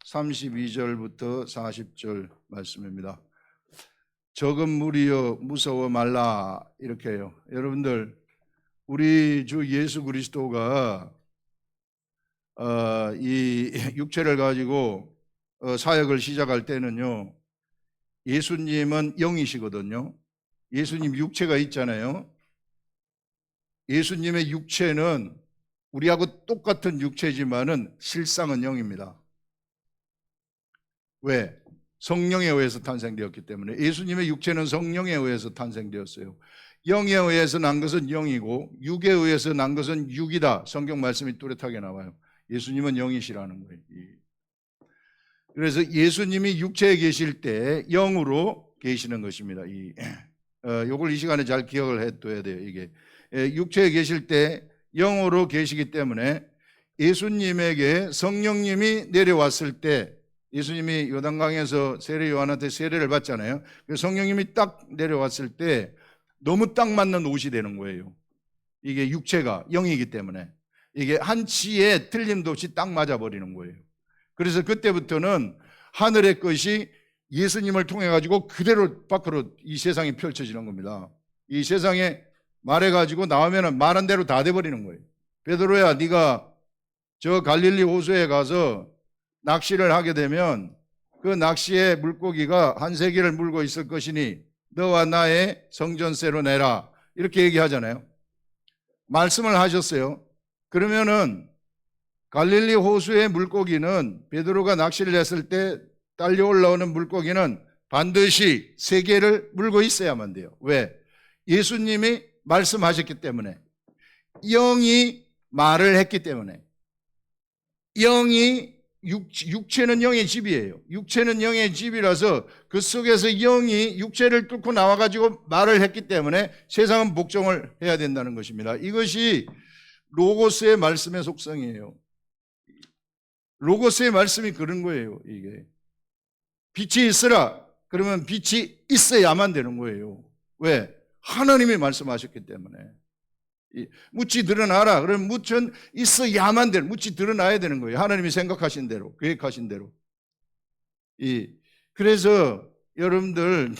32절부터 40절 말씀입니다. 적은 무리여 무서워 말라, 이렇게 해요. 여러분들, 우리 주 예수 그리스도가 이 육체를 가지고 사역을 시작할 때는요, 예수님은 영이시거든요. 예수님 육체가 있잖아요. 예수님의 육체는 우리하고 똑같은 육체지만은 실상은 영입니다. 왜? 성령에 의해서 탄생되었기 때문에. 예수님의 육체는 성령에 의해서 탄생되었어요. 영에 의해서 난 것은 영이고 육에 의해서 난 것은 육이다. 성경 말씀이 뚜렷하게 나와요. 예수님은 영이시라는 거예요. 그래서 예수님이 육체에 계실 때 영으로 계시는 것입니다. 요걸 이 시간에 잘 기억을 해둬야 돼요. 이게 육체에 계실 때 영으로 계시기 때문에 예수님에게 성령님이 내려왔을 때, 예수님이 요단강에서 세례 요한한테 세례를 받잖아요. 성령님이 딱 내려왔을 때 너무 딱 맞는 옷이 되는 거예요. 이게 육체가 영이기 때문에 이게 한치의 틀림도 없이 딱 맞아버리는 거예요. 그래서 그때부터는 하늘의 것이 예수님을 통해 가지고 그대로 밖으로 이 세상이 펼쳐지는 겁니다. 이 세상에 말해가지고 나오면 말한 대로 다 돼버리는 거예요. 베드로야, 네가 저 갈릴리 호수에 가서 낚시를 하게 되면 그 낚시의 물고기가 한 세기를 물고 있을 것이니 너와 나의 성전세로 내라, 이렇게 얘기하잖아요. 말씀을 하셨어요. 그러면은 갈릴리 호수의 물고기는, 베드로가 낚시를 했을 때 딸려 올라오는 물고기는 반드시 세 개를 물고 있어야만 돼요. 왜? 예수님이 말씀하셨기 때문에, 영이 말을 했기 때문에. 영이 육체는 영의 집이에요. 육체는 영의 집이라서 그 속에서 영이 육체를 뚫고 나와가지고 말을 했기 때문에 세상은 복종을 해야 된다는 것입니다. 이것이 로고스의 말씀의 속성이에요. 로고스의 말씀이 그런 거예요. 이게 빛이 있으라 그러면 빛이 있어야만 되는 거예요. 왜? 하나님이 말씀하셨기 때문에. 묻지 드러나라 그러면 묻은 있어야만 되는, 묻지 드러나야 되는 거예요. 하나님이 생각하신 대로, 계획하신 대로. 그래서 여러분들,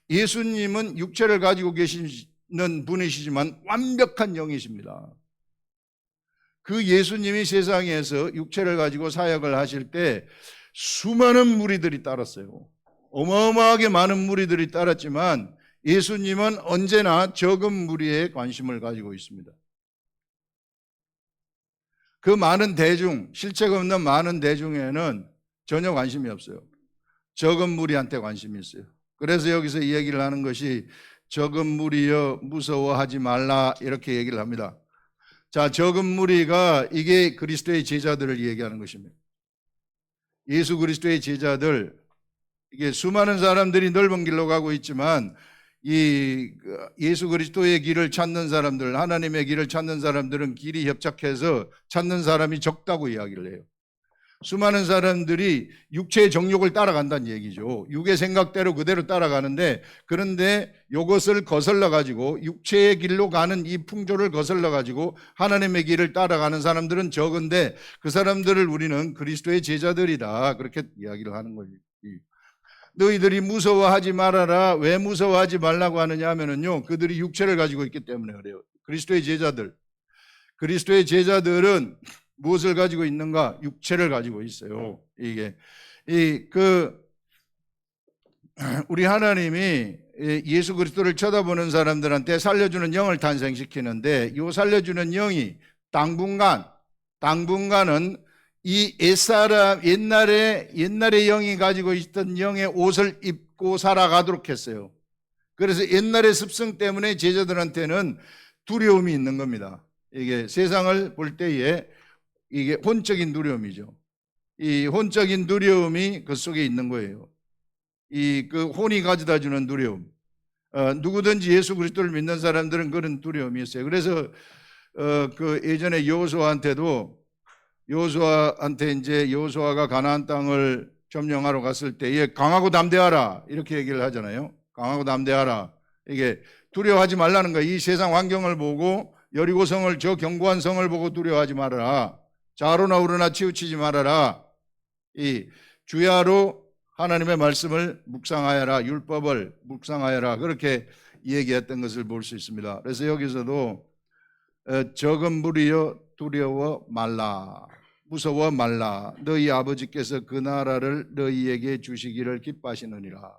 예수님은 육체를 가지고 계시는 분이시지만 완벽한 영이십니다. 그 예수님이 세상에서 육체를 가지고 사역을 하실 때 수많은 무리들이 따랐어요. 어마어마하게 많은 무리들이 따랐지만 예수님은 언제나 적은 무리에 관심을 가지고 있습니다. 그 많은 대중, 실체가 없는 많은 대중에는 전혀 관심이 없어요. 적은 무리한테 관심이 있어요. 그래서 여기서 이 얘기를 하는 것이 적은 무리여 무서워하지 말라, 이렇게 얘기를 합니다. 자, 적은 무리가 이게 그리스도의 제자들을 얘기하는 것입니다. 예수 그리스도의 제자들, 이게 수많은 사람들이 넓은 길로 가고 있지만 이 예수 그리스도의 길을 찾는 사람들, 하나님의 길을 찾는 사람들은 길이 협착해서 찾는 사람이 적다고 이야기를 해요. 수많은 사람들이 육체의 정욕을 따라간다는 얘기죠. 육의 생각대로 그대로 따라가는데, 그런데 이것을 거슬러 가지고 육체의 길로 가는 이 풍조를 거슬러 가지고 하나님의 길을 따라가는 사람들은 적은데, 그 사람들을 우리는 그리스도의 제자들이다, 그렇게 이야기를 하는 거예요. 너희들이 무서워하지 말아라. 왜 무서워하지 말라고 하느냐 하면은요, 그들이 육체를 가지고 있기 때문에 그래요. 그리스도의 제자들, 그리스도의 제자들은 무엇을 가지고 있는가? 육체를 가지고 있어요. 우리 하나님이 예수 그리스도를 쳐다보는 사람들한테 살려주는 영을 탄생시키는데, 이 살려주는 영이 당분간은 이 옛사람, 옛날에 영이 가지고 있던 영의 옷을 입고 살아가도록 했어요. 그래서 옛날의 습성 때문에 제자들한테는 두려움이 있는 겁니다. 이게 세상을 볼 때에 이게 혼적인 두려움이죠. 이 혼적인 두려움이 그 속에 있는 거예요. 그 혼이 가져다 주는 두려움. 누구든지 예수 그리스도를 믿는 사람들은 그런 두려움이 있어요. 그래서 예전에 여호수아한테 이제 여호수아가 가나안 땅을 점령하러 갔을 때 강하고 담대하라, 이렇게 얘기를 하잖아요. 강하고 담대하라. 이게 두려워하지 말라는 거예요. 이 세상 환경을 보고, 여리고성을, 저 견고한 성을 보고 두려워하지 말아라. 좌로나 우로나 치우치지 말아라. 이 주야로 하나님의 말씀을 묵상하여라, 율법을 묵상하여라, 그렇게 얘기했던 것을 볼 수 있습니다. 그래서 여기서도 적은 무리여 두려워 말라, 무서워 말라, 너희 아버지께서 그 나라를 너희에게 주시기를 기뻐하시느니라.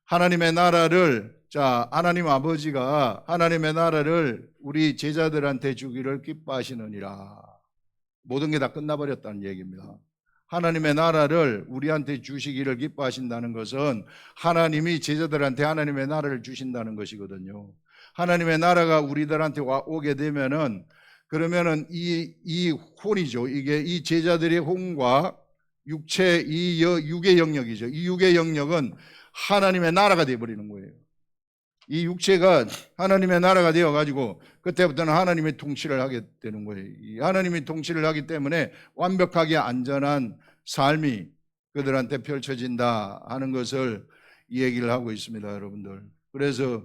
하나님의 나라를, 하나님 아버지가 하나님의 나라를 우리 제자들한테 주기를 기뻐하시느니라. 모든 게 다 끝나버렸다는 얘기입니다. 하나님의 나라를 우리한테 주시기를 기뻐하신다는 것은 하나님이 제자들한테 하나님의 나라를 주신다는 것이거든요. 하나님의 나라가 우리들한테 오게 되면은, 그러면은 이 혼이죠. 이게 이 제자들의 혼과 육체, 이 육의 영역이죠. 이 육의 영역은 하나님의 나라가 되어버리는 거예요. 이 육체가 하나님의 나라가 되어가지고 그때부터는 하나님의 통치를 하게 되는 거예요. 이 하나님이 통치를 하기 때문에 완벽하게 안전한 삶이 그들한테 펼쳐진다 하는 것을 얘기를 하고 있습니다, 여러분들. 그래서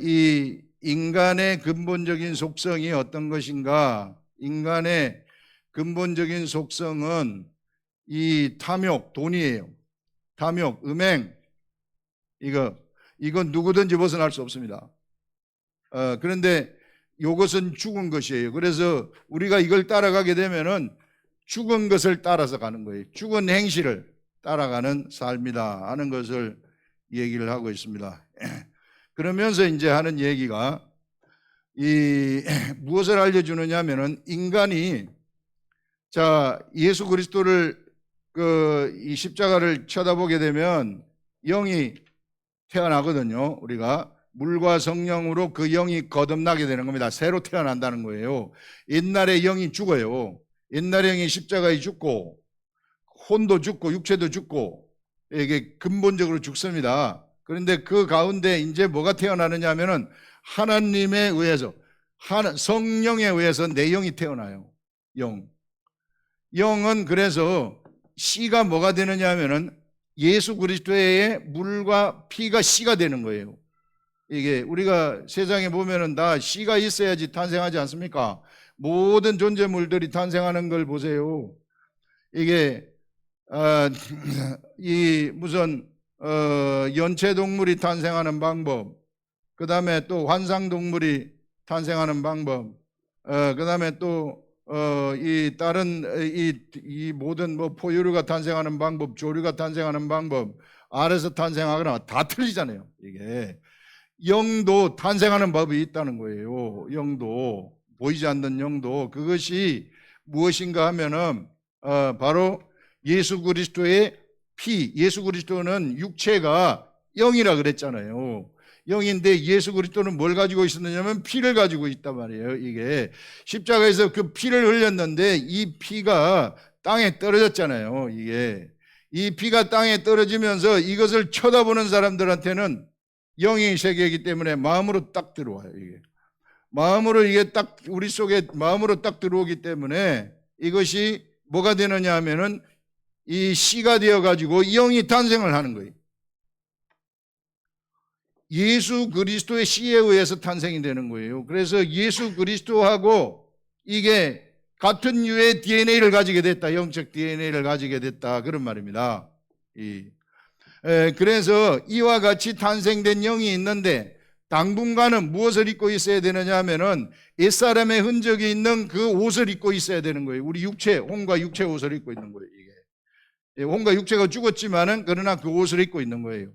이 인간의 근본적인 속성이 어떤 것인가? 인간의 근본적인 속성은 이 탐욕, 돈이에요. 탐욕, 음행, 이건 누구든지 벗어날 수 없습니다. 그런데 이것은 죽은 것이에요. 그래서 우리가 이걸 따라가게 되면은 죽은 것을 따라서 가는 거예요. 죽은 행실을 따라가는 삶이다 하는 것을 얘기를 하고 있습니다. 그러면서 이제 하는 얘기가 무엇을 알려주느냐 하면은 인간이 예수 그리스도를 이 십자가를 쳐다보게 되면 영이 태어나거든요. 우리가 물과 성령으로 그 영이 거듭나게 되는 겁니다. 새로 태어난다는 거예요. 옛날에 영이 죽어요. 옛날에 영이 십자가에 죽고 혼도 죽고 육체도 죽고 이게 근본적으로 죽습니다. 그런데 그 가운데 이제 뭐가 태어나느냐 하면은 하나님에 의해서, 성령에 의해서 내 영이 태어나요. 영은 그래서 씨가 뭐가 되느냐 하면은 예수 그리스도의 물과 피가 씨가 되는 거예요. 이게 우리가 세상에 보면은 다 씨가 있어야지 탄생하지 않습니까? 모든 존재물들이 탄생하는 걸 보세요. 이게 이 무슨 연체동물이 탄생하는 방법, 그 다음에 또 환상동물이 탄생하는 방법, 그 다음에 또 이 다른 이 모든 뭐 포유류가 탄생하는 방법, 조류가 탄생하는 방법, 알에서 탄생하거나 다 틀리잖아요. 이게 영도 탄생하는 법이 있다는 거예요. 영도, 보이지 않는 영도, 그것이 무엇인가 하면은 바로 예수 그리스도의 피. 예수 그리스도는 육체가 영이라 그랬잖아요. 영인데 예수 그리스도는 뭘 가지고 있었느냐면 피를 가지고 있단 말이에요. 이게 십자가에서 그 피를 흘렸는데 이 피가 땅에 떨어졌잖아요. 이 피가 땅에 떨어지면서 이것을 쳐다보는 사람들한테는 영의 세계이기 때문에 마음으로 딱 들어와요. 이게 마음으로, 이게 딱 우리 속에 마음으로 딱 들어오기 때문에 이것이 뭐가 되느냐 하면은 이 씨가 되어 가지고 영이 탄생을 하는 거예요. 예수 그리스도의 씨에 의해서 탄생이 되는 거예요. 그래서 예수 그리스도하고 이게 같은 유의 DNA를 가지게 됐다. 영적 DNA를 가지게 됐다. 그런 말입니다. 그래서 이와 같이 탄생된 영이 있는데 당분간은 무엇을 입고 있어야 되느냐 하면은 옛사람의 흔적이 있는 그 옷을 입고 있어야 되는 거예요. 우리 육체, 혼과 육체 옷을 입고 있는 거예요. 이게 혼과 육체가 죽었지만은 그러나 그 옷을 입고 있는 거예요.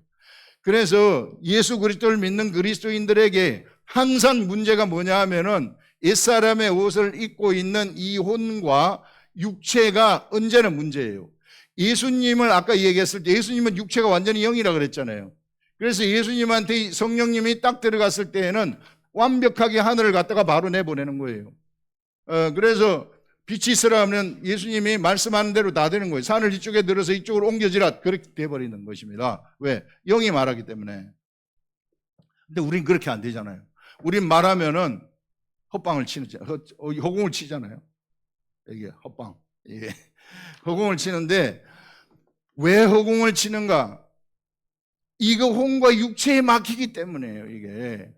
그래서 예수 그리스도를 믿는 그리스도인들에게 항상 문제가 뭐냐 하면은 옛사람의 옷을 입고 있는 이 혼과 육체가 언제나 문제예요. 예수님을 아까 얘기했을 때 예수님은 육체가 완전히 영이라 그랬잖아요. 그래서 예수님한테 성령님이 딱 들어갔을 때에는 완벽하게 하늘을 갖다가 바로 내보내는 거예요. 그래서 빛이 있으라 하면 예수님이 말씀하는 대로 다 되는 거예요. 산을 이쪽에 들어서 이쪽으로 옮겨지라, 그렇게 돼버리는 것입니다. 왜? 영이 말하기 때문에. 근데 우린 그렇게 안 되잖아요. 우린 말하면은 헛방을 허공을 치잖아요. 이게 헛방. 이게 허공을 치는데 왜 허공을 치는가? 이거 혼과 육체에 막히기 때문에요. 이게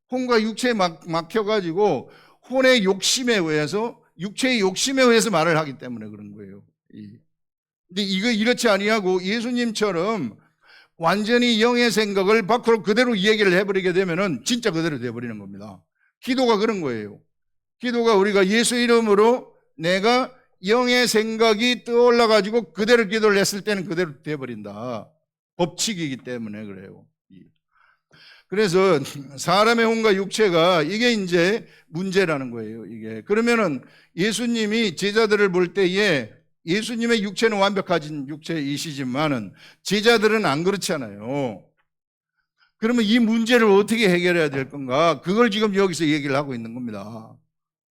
혼과 육체에 막혀가지고 혼의 욕심에 의해서, 육체의 욕심에 의해서 말을 하기 때문에 그런 거예요. 근데 이거 이렇지 아니하고 예수님처럼 완전히 영의 생각을 밖으로 그대로 얘기를 해버리게 되면은 진짜 그대로 돼버리는 겁니다. 기도가 그런 거예요. 기도가 우리가 예수 이름으로 내가 영의 생각이 떠올라 가지고 그대로 기도를 했을 때는 그대로 돼버린다. 법칙이기 때문에 그래요. 그래서 사람의 혼과 육체가 이게 이제 문제라는 거예요. 이게 그러면은 예수님이 제자들을 볼 때에 예수님의 육체는 완벽하신 육체이시지만은 제자들은 안 그렇잖아요. 그러면 이 문제를 어떻게 해결해야 될 건가? 그걸 지금 여기서 얘기를 하고 있는 겁니다.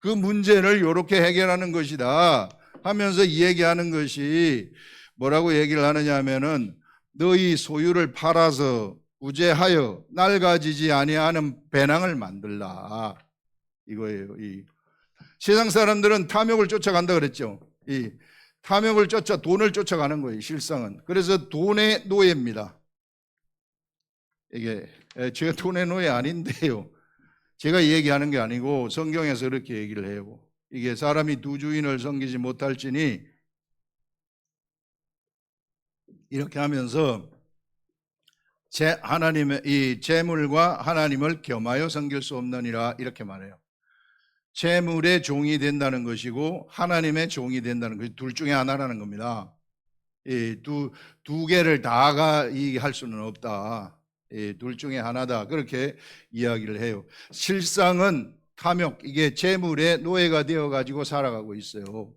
그 문제를 이렇게 해결하는 것이다 하면서 얘기하는 것이 뭐라고 얘기를 하느냐 하면은 너희 소유를 팔아서 구제하여 낡아지지 아니하는 배낭을 만들라 이거예요. 이 세상 사람들은 탐욕을 쫓아간다 그랬죠. 이 탐욕을 쫓아 돈을 쫓아가는 거예요. 실상은. 그래서 돈의 노예입니다. 이게 제가 돈의 노예 아닌데요. 제가 얘기하는 게 아니고 성경에서 그렇게 얘기를 해요. 이게 사람이 두 주인을 섬기지 못할지니 이렇게 하면서 하나님의 이 재물과 하나님을 겸하여 섬길 수 없느니라 이렇게 말해요. 재물의 종이 된다는 것이고 하나님의 종이 된다는 것이 둘 중에 하나라는 겁니다. 이 두 개를 다가 할 수는 없다. 둘 중에 하나다. 그렇게 이야기를 해요. 실상은 탐욕, 이게 재물의 노예가 되어 가지고 살아가고 있어요.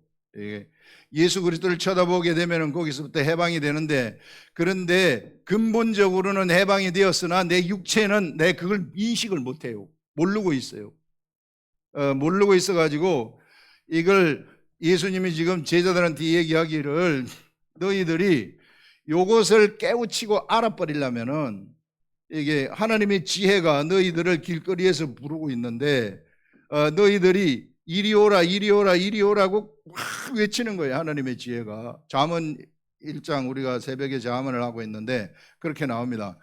예수 그리스도를 쳐다보게 되면 거기서부터 해방이 되는데, 그런데 근본적으로는 해방이 되었으나 내 육체는 내 그걸 인식을 못해요. 모르고 있어요. 모르고 있어가지고 이걸 예수님이 지금 제자들한테 얘기하기를 너희들이 요것을 깨우치고 알아버리려면은 이게 하나님의 지혜가 너희들을 길거리에서 부르고 있는데 너희들이 이리 오라 이리 오라 이리 오라고 막 외치는 거예요. 하나님의 지혜가. 잠언 1장 우리가 새벽에 잠언을 하고 있는데 그렇게 나옵니다.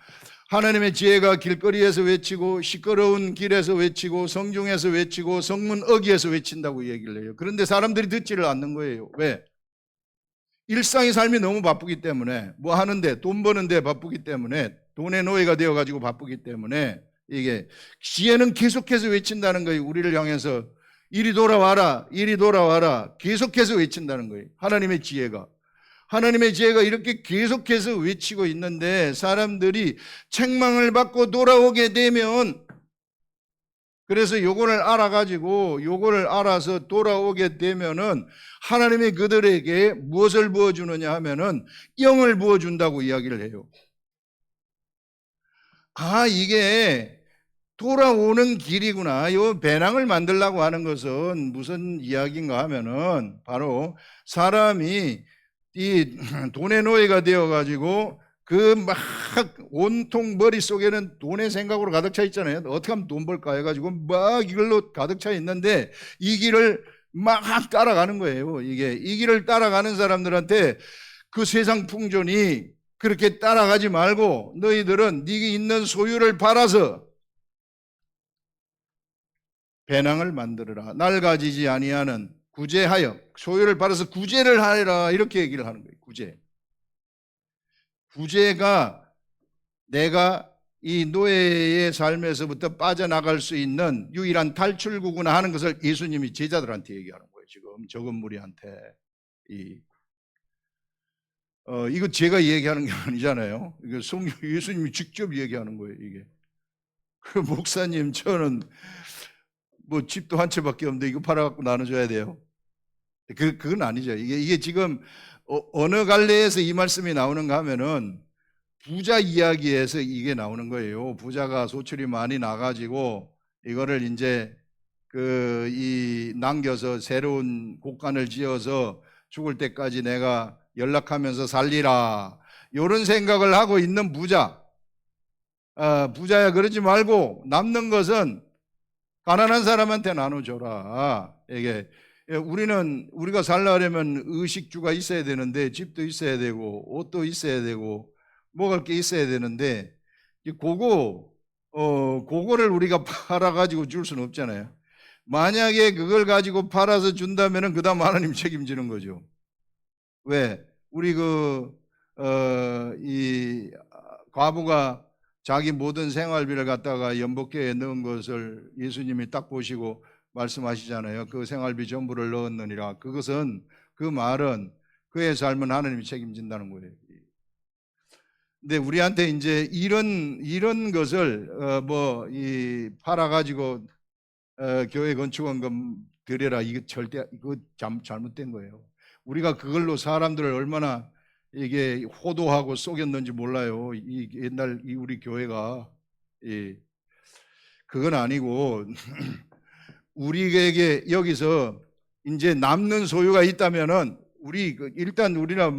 하나님의 지혜가 길거리에서 외치고 시끄러운 길에서 외치고 성중에서 외치고 성문 어귀에서 외친다고 얘기를 해요. 그런데 사람들이 듣지를 않는 거예요. 왜? 일상의 삶이 너무 바쁘기 때문에 뭐 하는데 돈 버는데 바쁘기 때문에 돈의 노예가 되어가지고 바쁘기 때문에 이게 지혜는 계속해서 외친다는 거예요. 우리를 향해서 이리 돌아와라 이리 돌아와라 계속해서 외친다는 거예요. 하나님의 지혜가 이렇게 계속해서 외치고 있는데 사람들이 책망을 받고 돌아오게 되면 그래서 요거를 알아가지고 요거를 알아서 돌아오게 되면은 하나님이 그들에게 무엇을 부어주느냐 하면은 영을 부어준다고 이야기를 해요. 아, 이게 돌아오는 길이구나. 요 배낭을 만들려고 하는 것은 무슨 이야기인가 하면은 바로 사람이 이 돈의 노예가 되어가지고 그 막 온통 머릿속에는 돈의 생각으로 가득 차 있잖아요. 어떻게 하면 돈 벌까 해가지고 막 이걸로 가득 차 있는데 이 길을 막 따라가는 거예요. 이 길을 따라가는 사람들한테 그 세상 풍전이 그렇게 따라가지 말고 너희들은 네게 있는 소유를 팔아서 배낭을 만들어라. 낡아지지 아니하는 구제하여 소유를 팔아서 구제를 하라 이렇게 얘기를 하는 거예요. 구제가 내가 이 노예의 삶에서부터 빠져나갈 수 있는 유일한 탈출구구나 하는 것을 예수님이 제자들한테 얘기하는 거예요. 지금 적은 무리한테 이거 제가 얘기하는 게 아니잖아요. 이거 예수님이 직접 얘기하는 거예요. 이게 그 목사님 저는 뭐 집도 한 채밖에 없는데 이거 팔아갖고 나눠줘야 돼요. 그건 아니죠. 이게 지금 어느 갈래에서 이 말씀이 나오는가 하면은 부자 이야기에서 이게 나오는 거예요. 부자가 소출이 많이 나가지고 이거를 이제 남겨서 새로운 곳간을 지어서 죽을 때까지 내가 연락하면서 살리라. 이런 생각을 하고 있는 부자. 부자야 그러지 말고 남는 것은 가난한 사람한테 나눠줘라. 이게 우리가 살려면 의식주가 있어야 되는데 집도 있어야 되고 옷도 있어야 되고 먹을 게 있어야 되는데 그거를 우리가 팔아가지고 줄 수는 없잖아요. 만약에 그걸 가지고 팔아서 준다면은 그 다음 하나님 책임지는 거죠. 왜? 우리 이 과부가 자기 모든 생활비를 갖다가 연복계에 넣은 것을 예수님이 딱 보시고 말씀하시잖아요. 그 생활비 전부를 넣었느니라. 그것은, 그 말은 그의 삶은 하나님이 책임진다는 거예요. 근데 우리한테 이제 이런 것을 팔아가지고 교회 건축원금 드려라, 이거 절대, 이거 잘못된 거예요. 우리가 그걸로 사람들을 얼마나 이게 호도하고 속였는지 몰라요. 이 옛날 우리 교회가, 그건 아니고 우리에게 여기서 이제 남는 소유가 있다면은 일단 우리나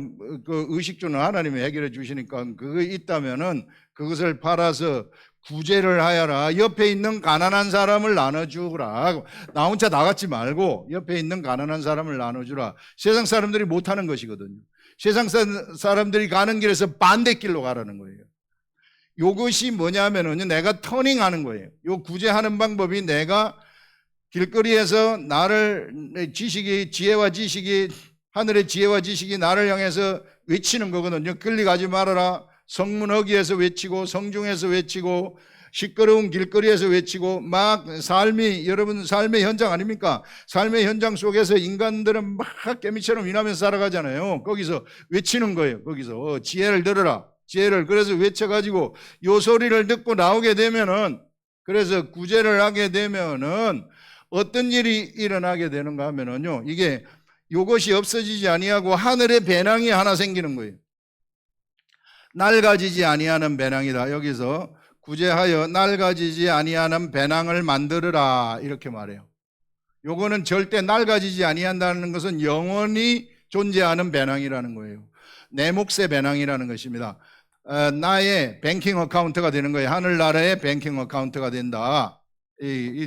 그 의식주는 하나님이 해결해 주시니까 그거 있다면은 그것을 팔아서 구제를 하여라. 옆에 있는 가난한 사람을 나눠주라. 나 혼자 나갔지 말고 옆에 있는 가난한 사람을 나눠주라. 세상 사람들이 못하는 것이거든요. 세상 사람들이 가는 길에서 반대길로 가라는 거예요. 이것이 뭐냐면은 내가 터닝하는 거예요. 요 구제하는 방법이 내가 길거리에서 나를 지혜와 지식이, 하늘의 지혜와 지식이 나를 향해서 외치는 거거든요. 끌려가지 말아라. 성문 어귀에서 외치고, 성중에서 외치고, 시끄러운 길거리에서 외치고, 막 여러분 삶의 현장 아닙니까? 삶의 현장 속에서 인간들은 막 개미처럼 일하면서 살아가잖아요. 거기서 외치는 거예요. 거기서 지혜를 들어라. 지혜를. 그래서 외쳐가지고 요 소리를 듣고 나오게 되면은, 그래서 구제를 하게 되면은 어떤 일이 일어나게 되는가 하면은요, 이게 요것이 없어지지 아니하고 하늘의 배낭이 하나 생기는 거예요. 낡아지지 아니하는 배낭이다. 여기서 구제하여 낡아지지 아니하는 배낭을 만들어라, 이렇게 말해요. 요거는 절대 낡아지지 아니한다는 것은 영원히 존재하는 배낭이라는 거예요. 내 몫의 배낭이라는 것입니다. 나의 뱅킹 어카운트가 되는 거예요. 하늘나라의 뱅킹 어카운트가 된다.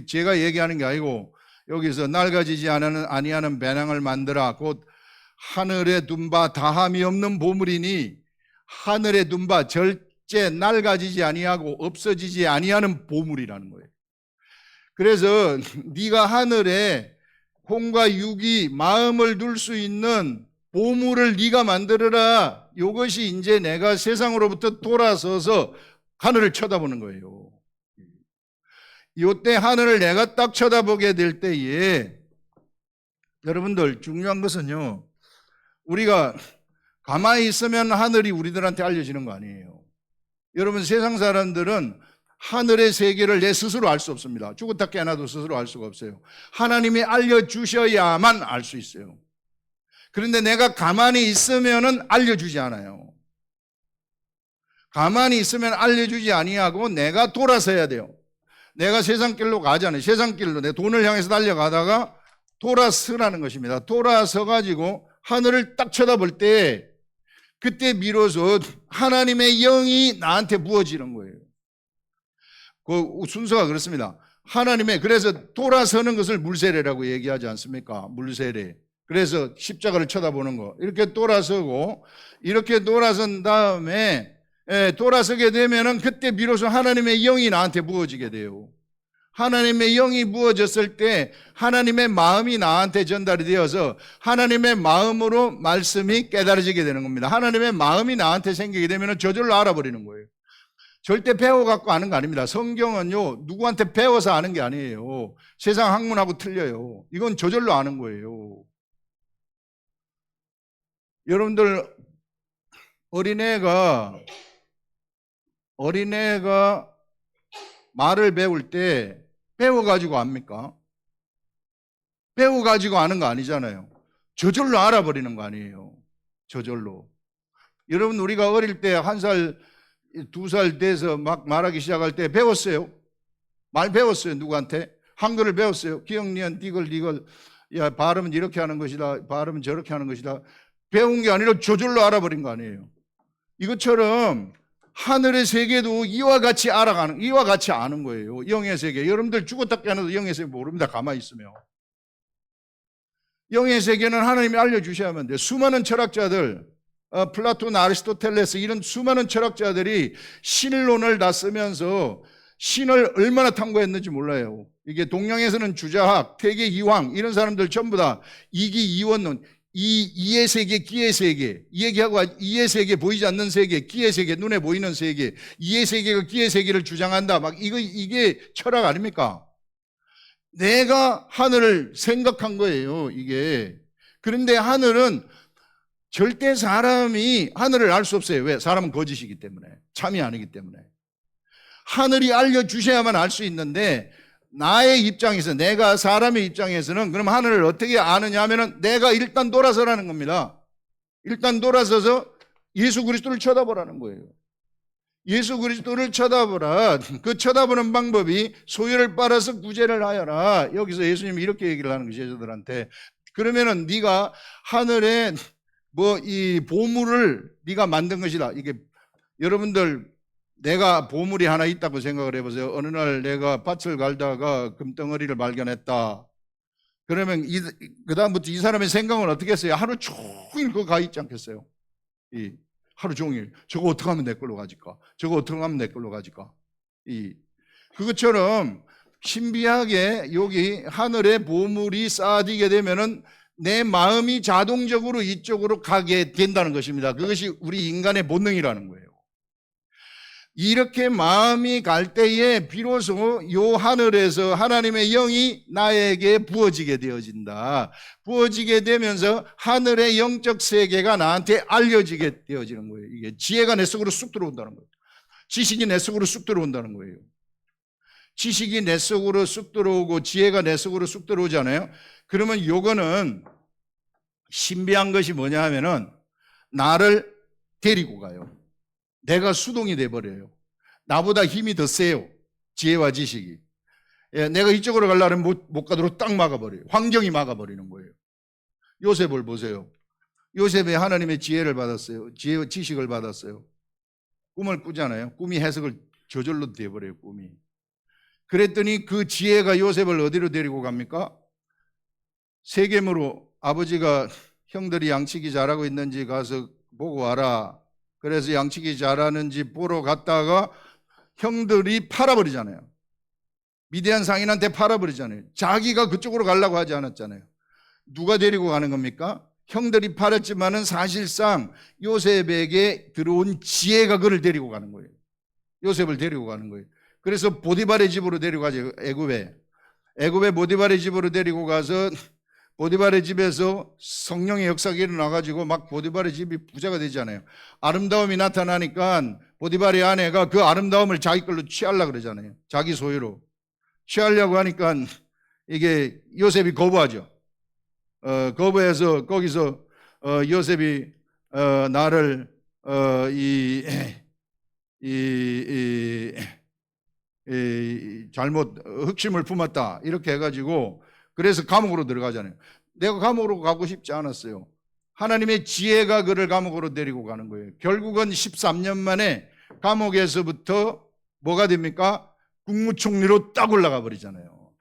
제가 얘기하는 게 아니고 여기서 낡아지지 아니하는 배낭을 만들어, 곧 하늘에 둔 바 다함이 없는 보물이니, 하늘에 둔 바 절대 낡아지지 아니하고 없어지지 아니하는 보물이라는 거예요. 그래서 네가 하늘에 콩과 육이 마음을 둘 수 있는 보물을 네가 만들어라. 이것이 이제 내가 세상으로부터 돌아서서 하늘을 쳐다보는 거예요. 이때 하늘을 내가 딱 쳐다보게 될 때에, 여러분들 중요한 것은요, 우리가 가만히 있으면 하늘이 우리들한테 알려지는 거 아니에요. 여러분, 세상 사람들은 하늘의 세계를 내 스스로 알 수 없습니다. 죽었다 깨어나도 스스로 알 수가 없어요. 하나님이 알려주셔야만 알 수 있어요. 그런데 내가 가만히 있으면은 알려주지 않아요. 가만히 있으면 알려주지 아니하고 내가 돌아서야 돼요. 내가 세상 길로 가잖아요. 세상 길로 내 돈을 향해서 달려가다가 돌아서라는 것입니다. 돌아서 가지고 하늘을 딱 쳐다볼 때, 그때 비로소 하나님의 영이 나한테 부어지는 거예요. 그 순서가 그렇습니다. 그래서 돌아서는 것을 물세례라고 얘기하지 않습니까? 물세례. 그래서 십자가를 쳐다보는 거. 이렇게 돌아서고, 이렇게 돌아선 다음에 돌아서게 되면은 그때 비로소 하나님의 영이 나한테 부어지게 돼요. 하나님의 영이 부어졌을 때 하나님의 마음이 나한테 전달이 되어서 하나님의 마음으로 말씀이 깨달아지게 되는 겁니다. 하나님의 마음이 나한테 생기게 되면 저절로 알아버리는 거예요. 절대 배워갖고 아는 거 아닙니다. 성경은요, 누구한테 배워서 아는 게 아니에요. 세상 학문하고 틀려요. 이건 저절로 아는 거예요. 여러분들, 어린애가 말을 배울 때 배워가지고 압니까? 배워가지고 아는 거 아니잖아요. 저절로 알아버리는 거 아니에요. 저절로. 여러분, 우리가 어릴 때 1살, 2살 돼서 막 말하기 시작할 때 배웠어요. 말 배웠어요. 누구한테? 한글을 배웠어요. 기역니은 디글. 야, 발음은 이렇게 하는 것이다. 발음은 저렇게 하는 것이다. 배운 게 아니라 저절로 알아버린 거 아니에요. 이것처럼 하늘의 세계도 이와 같이 아는 거예요. 영의 세계. 여러분들 죽었다 깨어나도 영의 세계 모릅니다. 가만히 있으면. 영의 세계는 하나님이 알려주셔야만 돼요. 수많은 철학자들, 플라톤, 아리스토텔레스, 이런 수많은 철학자들이 신론을 다 쓰면서 신을 얼마나 탐구했는지 몰라요. 이게 동양에서는 주자학, 태계 이황, 이런 사람들 전부 다 이기 이원론, 이 이의 세계, 기의 세계, 이 얘기하고 이의 세계, 보이지 않는 세계, 기의 세계, 눈에 보이는 세계, 이의 세계가 기의 세계를 주장한다. 막 이게 철학 아닙니까? 내가 하늘을 생각한 거예요, 이게. 그런데 하늘은 절대 사람이 하늘을 알 수 없어요. 왜? 사람은 거짓이기 때문에. 참이 아니기 때문에. 하늘이 알려주셔야만 알 수 있는데, 나의 입장에서, 내가 사람의 입장에서는 그럼 하늘을 어떻게 아느냐 하면은 내가 일단 돌아서라는 겁니다. 일단 돌아서서 예수 그리스도를 쳐다보라는 거예요. 예수 그리스도를 쳐다보라. 그 쳐다보는 방법이 소유를 빨아서 구제를 하여라. 여기서 예수님이 이렇게 얘기를 하는 거죠, 제자들한테. 그러면은 네가 하늘에 이 보물을 네가 만든 것이다. 이게 여러분들 내가 보물이 하나 있다고 생각을 해보세요. 어느 날 내가 밭을 갈다가 금덩어리를 발견했다. 그러면 그다음부터 이 사람의 생각은 어떻게 했어요? 하루 종일 그거 가 있지 않겠어요? 하루 종일 저거 어떻게 하면 내 걸로 가질까? 저거 어떻게 하면 내 걸로 가질까? 그것처럼 신비하게 여기 하늘에 보물이 쌓아지게 되면은 내 마음이 자동적으로 이쪽으로 가게 된다는 것입니다. 그것이 우리 인간의 본능이라는 거예요. 이렇게 마음이 갈 때에 비로소 요 하늘에서 하나님의 영이 나에게 부어지게 되어진다. 부어지게 되면서 하늘의 영적 세계가 나한테 알려지게 되어지는 거예요. 이게 지혜가 내 속으로 쑥 들어온다는 거예요. 지식이 내 속으로 쑥 들어온다는 거예요. 지식이 내 속으로 쑥 들어오고 지혜가 내 속으로 쑥 들어오잖아요. 그러면 요거는 신비한 것이 뭐냐 하면은 나를 데리고 가요. 내가 수동이 돼버려요. 나보다 힘이 더 세요. 지혜와 지식이. 내가 이쪽으로 가려면 못 가도록 딱 막아버려요. 환경이 막아버리는 거예요. 요셉을 보세요. 요셉이 하나님의 지혜를 받았어요. 지식을 받았어요. 꿈을 꾸잖아요. 꿈이 해석을 저절로 돼버려요. 꿈이. 그랬더니 그 지혜가 요셉을 어디로 데리고 갑니까? 세겜으로 아버지가 형들이 양치기 잘하고 있는지 가서 보고 와라. 그래서 양치기 잘하는지 보러 갔다가 형들이 팔아버리잖아요. 미디안 상인한테 팔아버리잖아요. 자기가 그쪽으로 가려고 하지 않았잖아요. 누가 데리고 가는 겁니까? 형들이 팔았지만은 사실상 요셉에게 들어온 지혜가 그를 데리고 가는 거예요. 요셉을 데리고 가는 거예요. 그래서 보디발의 집으로 데리고가죠. 애굽의 보디발의 집으로 데리고 가서 보디발의 집에서 성령의 역사가 일어나가지고 막 보디발의 집이 부자가 되잖아요. 아름다움이 나타나니까 보디발의 아내가 그 아름다움을 자기 걸로 취하려고 그러잖아요. 자기 소유로. 취하려고 하니까 이게 요셉이 거부하죠. 거부해서 거기서 요셉이 나를 잘못 흑심을 품었다 이렇게 해가지고 그래서 감옥으로 들어가잖아요. 내가 감옥으로 가고 싶지 않았어요. 하나님의 지혜가 그를 감옥으로 데리고 가는 거예요. 결국은 13년 만에 감옥에서부터 뭐가 됩니까? 국무총리로 딱 올라가 버리잖아요.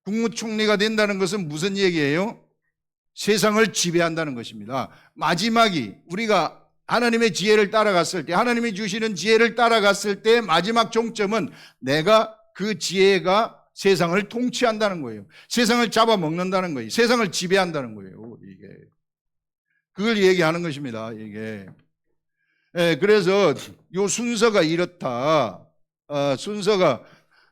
국무총리가 된다는 것은 무슨 얘기예요? 세상을 지배한다는 것입니다. 마지막이 우리가 하나님의 지혜를 따라갔을 때, 하나님이 주시는 지혜를 따라갔을 때 마지막 종점은 내가 그 지혜가 세상을 통치한다는 거예요. 세상을 잡아먹는다는 거예요. 세상을 지배한다는 거예요. 이게 그걸 얘기하는 것입니다. 이게 그래서 요 순서가 이렇다. 순서가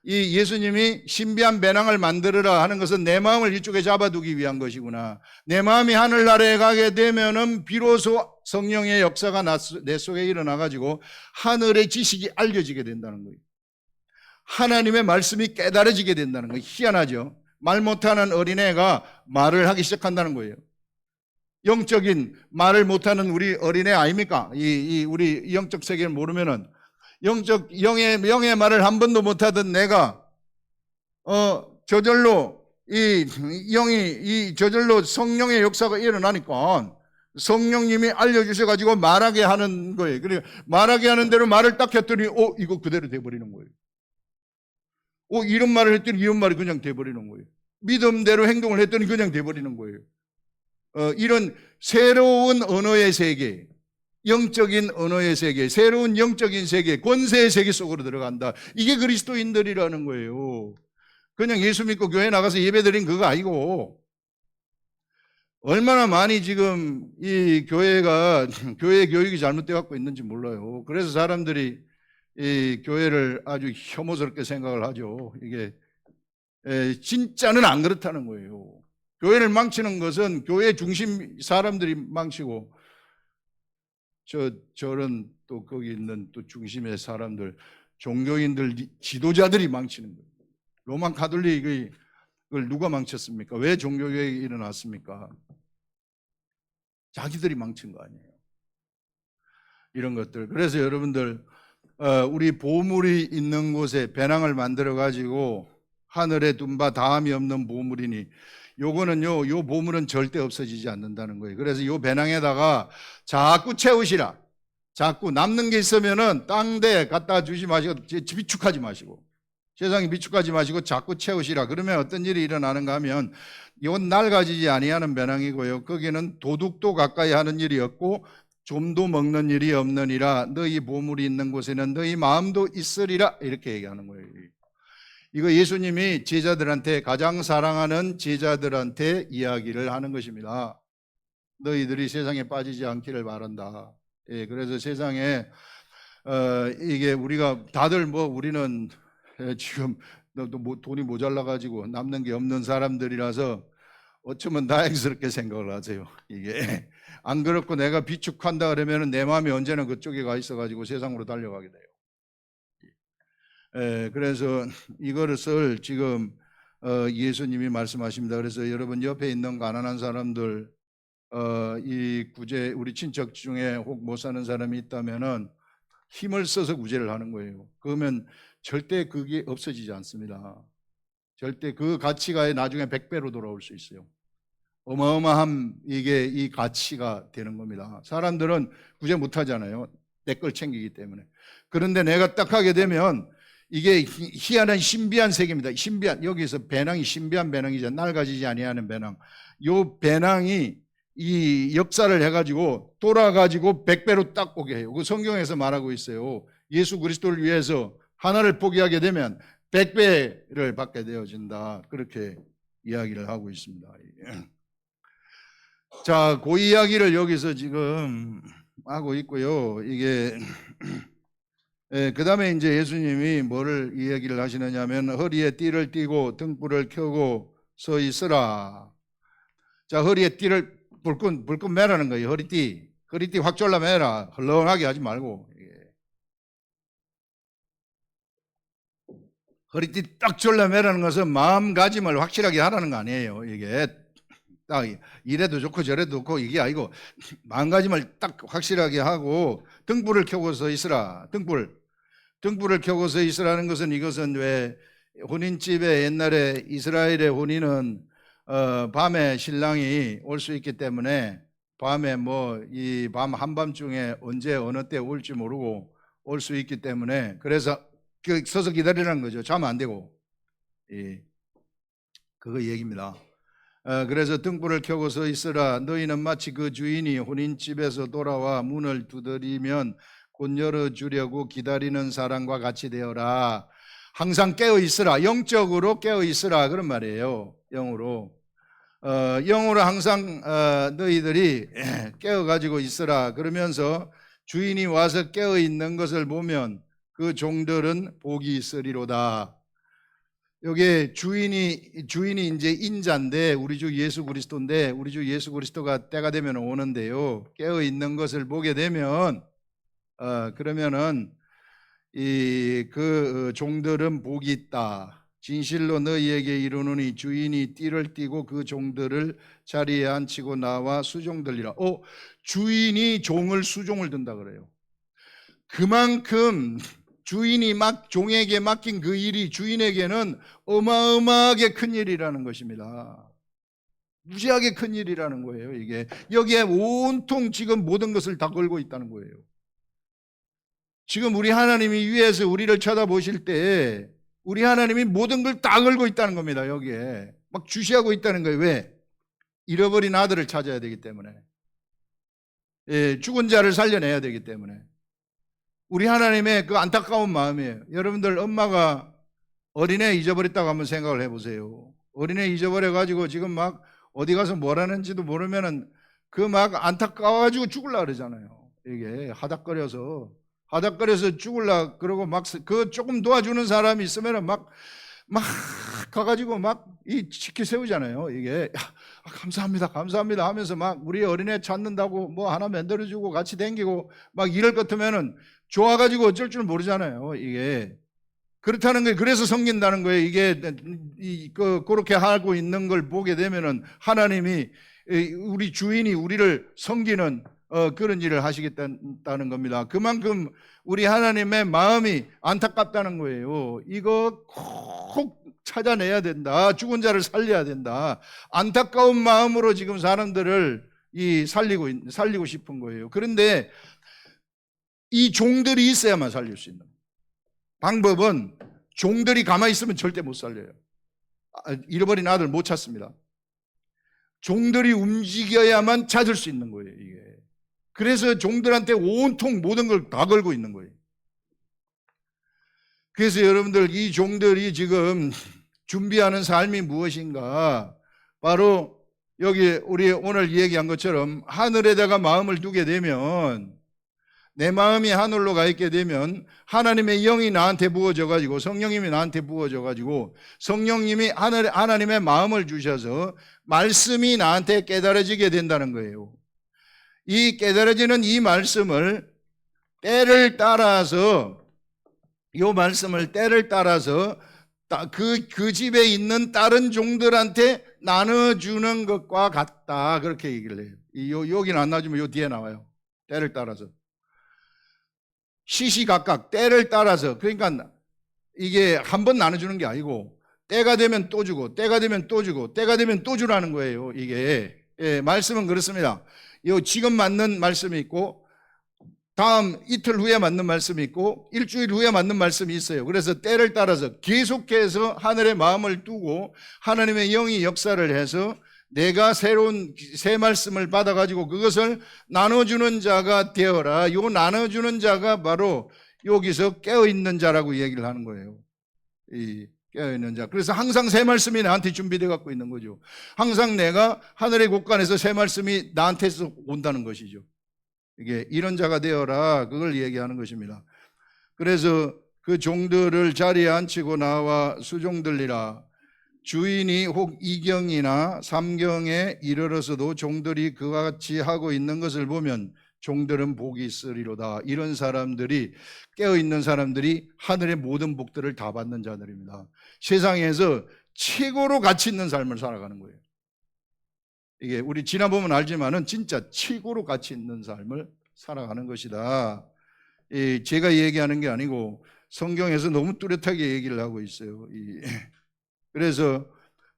이 예수님이 신비한 배낭을 만들어라 하는 것은 내 마음을 이쪽에 잡아두기 위한 것이구나. 내 마음이 하늘나라에 가게 되면은 비로소 성령의 역사가 내 속에 일어나가지고 하늘의 지식이 알려지게 된다는 거예요. 하나님의 말씀이 깨달아지게 된다는 거예요. 희한하죠. 말 못하는 어린애가 말을 하기 시작한다는 거예요. 영적인 말을 못하는 우리 어린애 아닙니까? 우리 영적 세계를 모르면은 영의 말을 한 번도 못하던 내가 저절로 저절로 성령의 역사가 일어나니까 성령님이 알려주셔가지고 말하게 하는 거예요. 그러니까 말하게 하는 대로 말을 딱 했더니 이거 그대로 돼버리는 거예요. 이런 말을 했더니 이런 말이 그냥 돼버리는 거예요. 믿음대로 행동을 했더니 그냥 돼버리는 거예요. 이런 새로운 언어의 세계, 영적인 언어의 세계, 새로운 영적인 세계, 권세의 세계 속으로 들어간다. 이게 그리스도인들이라는 거예요. 그냥 예수 믿고 교회 나가서 예배드린 그거 아니고 얼마나 많이 지금 이 교회가 교회 교육이 잘못되어 갖고 있는지 몰라요. 그래서 사람들이 이 교회를 아주 혐오스럽게 생각을 하죠. 이게 진짜는 안 그렇다는 거예요. 교회를 망치는 것은 교회 중심 사람들이 망치고 저런 또 거기 있는 또 중심의 사람들, 종교인들, 지도자들이 망치는 거예요. 로만 가톨릭을 누가 망쳤습니까? 왜 종교개혁이 일어났습니까? 자기들이 망친 거 아니에요. 이런 것들. 그래서 여러분들 우리 보물이 있는 곳에 배낭을 만들어 가지고 하늘에 둔 바 다함이 없는 보물이니 요거는요, 요 보물은 절대 없어지지 않는다는 거예요. 그래서 요 배낭에다가 자꾸 채우시라. 자꾸 남는 게 있으면은 땅대 갖다 주지 마시고 비축하지 마시고 세상에 비축하지 마시고 자꾸 채우시라. 그러면 어떤 일이 일어나는가 하면 이건 낡아지지 아니하는 배낭이고요. 거기는 도둑도 가까이 하는 일이 없고 좀도 먹는 일이 없느니라. 너희 보물이 있는 곳에는 너희 마음도 있으리라. 이렇게 얘기하는 거예요. 이거 예수님이 제자들한테, 가장 사랑하는 제자들한테 이야기를 하는 것입니다. 너희들이 세상에 빠지지 않기를 바란다. 예, 그래서 세상에 이게 우리가 다들 우리는 지금 돈이 모자라 가지고 남는 게 없는 사람들이라서 어쩌면 다행스럽게 생각을 하세요. 이게 안 그렇고 내가 비축한다 그러면 내 마음이 언제나 그쪽에 가 있어 가지고 세상으로 달려가게 돼요. 그래서 이것을 지금 예수님이 말씀하십니다. 그래서 여러분 옆에 있는 가난한 사람들, 이 구제, 우리 친척 중에 혹 못 사는 사람이 있다면은 힘을 써서 구제를 하는 거예요. 그러면 절대 그게 없어지지 않습니다. 절대 그 가치가 나중에 100배로 돌아올 수 있어요. 어마어마한 이게 이 가치가 되는 겁니다. 사람들은 구제 못 하잖아요. 내 걸 챙기기 때문에. 그런데 내가 딱 하게 되면 이게 희한한 신비한 세계입니다. 신비한, 여기서 배낭이 신비한 배낭이죠. 낡아지지 아니하는 배낭. 요 배낭이 이 역사를 해가지고 돌아가지고 100배로 딱 오게 해요. 그 성경에서 말하고 있어요. 예수 그리스도를 위해서 하나를 포기하게 되면 100배를 받게 되어진다. 그렇게 이야기를 하고 있습니다. 자, 그 이야기를 여기서 지금 하고 있고요. 이게 그 다음에 이제 예수님이 뭐를 이야기를 하시느냐면 허리에 띠를 띠고 등불을 켜고 서 있으라. 자, 허리에 띠를 불끈 매라는 거예요. 허리띠 확 졸라 매라. 헐렁하게 하지 말고. 허리띠 딱 졸라 매라는 것은 마음가짐을 확실하게 하라는 거 아니에요. 이게 딱 이래도 좋고 저래도 좋고 이게 아니고 마음가짐을 딱 확실하게 하고 등불을 켜고 서 있으라. 등불을 켜고 서 있으라는 것은, 이것은 왜 혼인집에 옛날에 이스라엘의 혼인은 밤에 신랑이 올 수 있기 때문에 밤에 이 밤 한밤중에 언제 어느 때 올지 모르고 올 수 있기 때문에 그래서 서서 기다리라는 거죠. 자면 안 되고. 그거 얘기입니다. 그래서 등불을 켜고 서 있으라. 너희는 마치 그 주인이 혼인집에서 돌아와 문을 두드리면 곧 열어주려고 기다리는 사람과 같이 되어라. 항상 깨어 있으라. 영적으로 깨어 있으라. 그런 말이에요. 영으로 항상 너희들이 깨어가지고 있으라. 그러면서 주인이 와서 깨어 있는 것을 보면 그 종들은 복이 있으리로다. 여기 주인이 이제 인자인데 우리 주 예수 그리스도인데, 우리 주 예수 그리스도가 때가 되면 오는데요. 깨어 있는 것을 보게 되면 그러면은 그 종들은 복이 있다. 진실로 너희에게 이르노니 주인이 띠를 띠고 그 종들을 자리에 앉히고 나와 수종들리라. 주인이 수종을 든다 그래요. 그만큼 주인이 종에게 맡긴 그 일이 주인에게는 어마어마하게 큰 일이라는 것입니다. 무지하게 큰 일이라는 거예요. 이게 여기에 온통 지금 모든 것을 다 걸고 있다는 거예요. 지금 우리 하나님이 위에서 우리를 쳐다보실 때 우리 하나님이 모든 걸 다 걸고 있다는 겁니다. 여기에 막 주시하고 있다는 거예요. 왜? 잃어버린 아들을 찾아야 되기 때문에, 죽은 자를 살려내야 되기 때문에. 우리 하나님의 그 안타까운 마음이에요. 여러분들 엄마가 어린애 잊어버렸다고 한번 생각을 해보세요. 어린애 잊어버려가지고 지금 막 어디 가서 뭘 하는지도 모르면은 그 막 안타까워가지고 죽을라 그러잖아요. 이게 하닥거려서 죽을라 그러고 막 그 조금 도와주는 사람이 있으면은 막 가가지고 막 이 치켜 세우잖아요. 이게 감사합니다 하면서 막 우리 어린애 찾는다고 뭐 하나 만들어주고 같이 댕기고 막 이럴 것 같으면은 좋아가지고 어쩔 줄 모르잖아요. 이게 그렇다는 거예요. 그래서 섬긴다는 거예요. 이게 그렇게 하고 있는 걸 보게 되면은 하나님이 우리 주인이 우리를 섬기는 그런 일을 하시겠다는 겁니다. 그만큼 우리 하나님의 마음이 안타깝다는 거예요. 이거 꼭 찾아내야 된다. 죽은 자를 살려야 된다. 안타까운 마음으로 지금 사람들을 살리고 싶은 거예요. 그런데 이 종들이 있어야만 살릴 수 있는 거예요. 방법은 종들이 가만히 있으면 절대 못 살려요. 잃어버린 아들 못 찾습니다. 종들이 움직여야만 찾을 수 있는 거예요, 이게. 그래서 종들한테 온통 모든 걸 다 걸고 있는 거예요. 그래서 여러분들 이 종들이 지금 준비하는 삶이 무엇인가? 바로 여기 우리 오늘 얘기한 것처럼 하늘에다가 마음을 두게 되면, 내 마음이 하늘로 가 있게 되면 하나님의 영이 나한테 부어져 가지고, 성령님이 나한테 부어져 가지고, 성령님이 하나님의 마음을 주셔서 말씀이 나한테 깨달아지게 된다는 거예요. 이 깨달아지는 이 말씀을 때를 따라서, 그 집에 있는 다른 종들한테 나눠주는 것과 같다. 그렇게 얘기를 해요. 여기는 안 나와주면 요 뒤에 나와요. 때를 따라서. 시시각각 때를 따라서. 그러니까 이게 한 번 나눠주는 게 아니고 때가 되면 또 주고, 때가 되면 또 주고, 때가 되면 또 주라는 거예요. 이게 말씀은 그렇습니다. 지금 맞는 말씀이 있고, 다음 이틀 후에 맞는 말씀이 있고, 일주일 후에 맞는 말씀이 있어요. 그래서 때를 따라서 계속해서 하늘의 마음을 두고 하나님의 영이 역사를 해서 내가 새로운 새 말씀을 받아가지고 그것을 나눠주는 자가 되어라. 요 나눠주는 자가 바로 여기서 깨어있는 자라고 얘기를 하는 거예요. 이 깨어있는 자. 그래서 항상 새 말씀이 나한테 준비되어 갖고 있는 거죠. 항상 내가 하늘의 곳간에서 새 말씀이 나한테서 온다는 것이죠. 이게 이런 자가 되어라. 그걸 얘기하는 것입니다. 그래서 그 종들을 자리에 앉히고 나와 수종들리라. 주인이 혹 2경이나 3경에 이르러서도 종들이 그와 같이 하고 있는 것을 보면 종들은 복이 있으리로다. 이런 사람들이, 깨어있는 사람들이 하늘의 모든 복들을 다 받는 자들입니다. 세상에서 최고로 가치 있는 삶을 살아가는 거예요. 이게 우리 지나보면 알지만은 진짜 최고로 가치 있는 삶을 살아가는 것이다. 제가 얘기하는 게 아니고 성경에서 너무 뚜렷하게 얘기를 하고 있어요. 그래서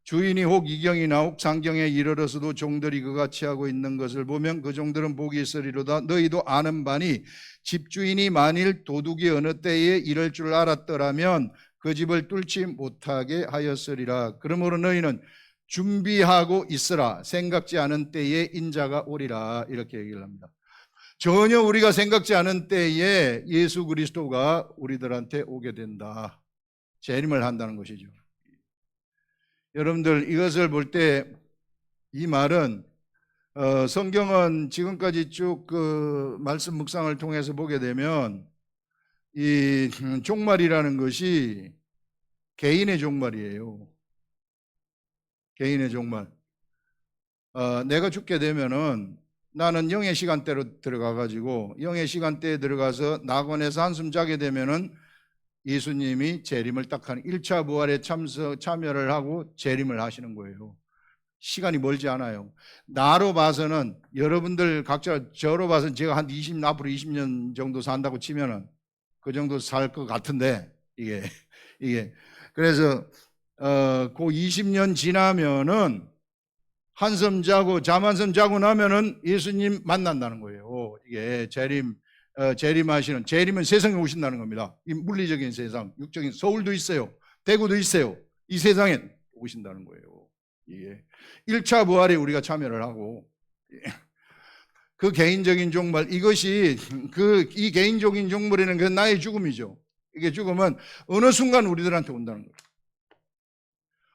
주인이 혹 2경이나 혹 3경에 이르러서도 종들이 그같이 하고 있는 것을 보면 그 종들은 복이 있으리로다. 너희도 아는 바니 집주인이 만일 도둑이 어느 때에 이럴 줄 알았더라면 그 집을 뚫지 못하게 하였으리라. 그러므로 너희는 준비하고 있으라. 생각지 않은 때에 인자가 오리라. 이렇게 얘기를 합니다. 전혀 우리가 생각지 않은 때에 예수 그리스도가 우리들한테 오게 된다. 재림을 한다는 것이죠. 여러분들 이것을 볼 때 이 말은 성경은 지금까지 쭉 그 말씀 묵상을 통해서 보게 되면 이 종말이라는 것이 개인의 종말이에요. 개인의 종말. 내가 죽게 되면은 나는 영의 시간대로 들어가가지고 영의 시간대에 들어가서 낙원에서 한숨 자게 되면은 예수님이 재림을 딱 하는 1차 부활에 참여를 하고 재림을 하시는 거예요. 시간이 멀지 않아요. 나로 봐서는, 여러분들 각자 저로 봐서는 제가 한 앞으로 20년 정도 산다고 치면은 그 정도 살 것 같은데, 이게. 그래서, 그 20년 지나면은 한숨 자고, 잠 한숨 자고 나면은 예수님 만난다는 거예요. 이게 재림하시는, 재림은 세상에 오신다는 겁니다. 이 물리적인 세상, 육적인, 서울도 있어요. 대구도 있어요. 이 세상에 오신다는 거예요. 예. 1차 부활에 우리가 참여를 하고, 그 개인적인 종말, 이것이 이 개인적인 종말에는 그 나의 죽음이죠. 이게 죽음은 어느 순간 우리들한테 온다는 거예요.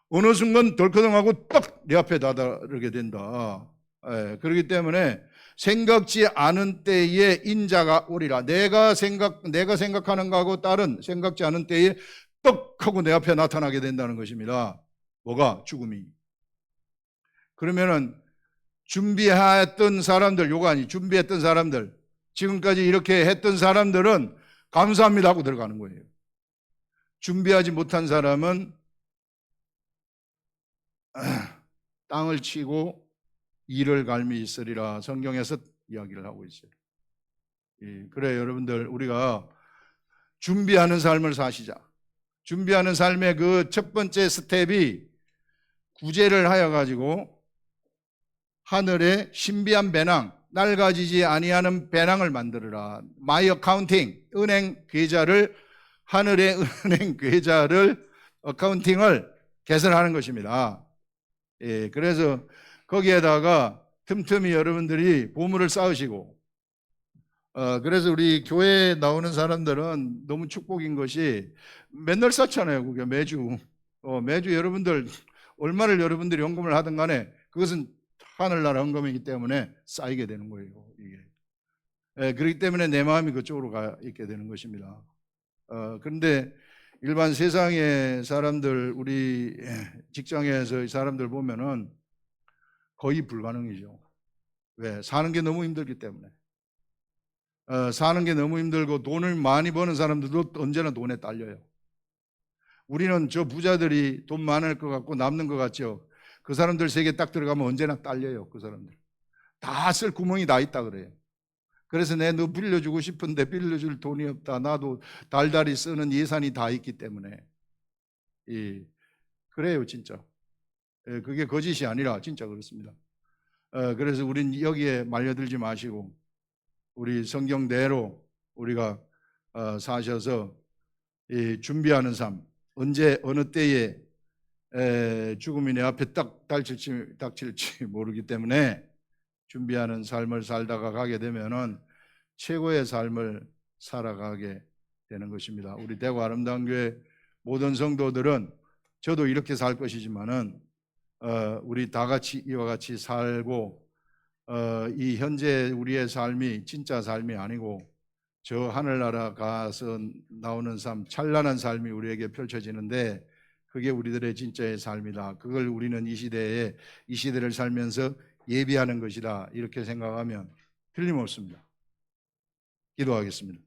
어느 순간 덜커덩하고 딱 내 앞에 다다르게 된다. 그렇기 때문에 생각지 않은 때에 인자가 오리라. 내가 생각하는 거하고 다른 생각지 않은 때에 떡 하고 내 앞에 나타나게 된다는 것입니다. 뭐가? 죽음이. 그러면은 준비했던 사람들, 요거 아니, 준비했던 사람들, 지금까지 이렇게 했던 사람들은 감사합니다 하고 들어가는 거예요. 준비하지 못한 사람은 땅을 치고 이를 갈미 있으리라 성경에서 이야기를 하고 있어요. 그래 여러분들, 우리가 준비하는 삶을 사시자. 준비하는 삶의 그 첫 번째 스텝이 구제를 하여 가지고 하늘의 신비한 배낭, 낡아지지 아니하는 배낭을 만들어라. 마이 어카운팅, 은행 계좌를, 하늘의 은행 계좌를, 어카운팅을 개설하는 것입니다. 그래서 거기에다가 틈틈이 여러분들이 보물을 쌓으시고, 그래서 우리 교회에 나오는 사람들은 너무 축복인 것이 맨날 쌓잖아요. 그게 매주. 매주 여러분들, 얼마를 여러분들이 헌금을 하든 간에 그것은 하늘나라 헌금이기 때문에 쌓이게 되는 거예요. 이게. 그렇기 때문에 내 마음이 그쪽으로 가 있게 되는 것입니다. 그런데 일반 세상의 사람들, 우리 직장에서 사람들 보면은 거의 불가능이죠. 왜? 사는 게 너무 힘들기 때문에. 사는 게 너무 힘들고 돈을 많이 버는 사람들도 언제나 돈에 딸려요. 우리는 저 부자들이 돈 많을 것 같고 남는 것 같죠. 그 사람들 세계 딱 들어가면 언제나 딸려요. 그 사람들 다 쓸 구멍이 다 있다 그래요. 그래서 너 빌려주고 싶은데 빌려줄 돈이 없다. 나도 달달이 쓰는 예산이 다 있기 때문에. 그래요 진짜. 그게 거짓이 아니라 진짜 그렇습니다. 그래서 우린 여기에 말려들지 마시고 우리 성경대로 우리가 사셔서 준비하는 삶, 언제 어느 때에 죽음이 내 앞에 딱 닥칠지 모르기 때문에 준비하는 삶을 살다가 가게 되면은 최고의 삶을 살아가게 되는 것입니다. 우리 대구 아름다운 교회 모든 성도들은 저도 이렇게 살 것이지만은 우리 다 같이 이와 같이 살고 이 현재 우리의 삶이 진짜 삶이 아니고 저 하늘나라 가서 나오는 삶, 찬란한 삶이 우리에게 펼쳐지는데 그게 우리들의 진짜의 삶이다. 그걸 우리는 이 시대를 살면서 예비하는 것이다. 이렇게 생각하면 틀림없습니다. 기도하겠습니다.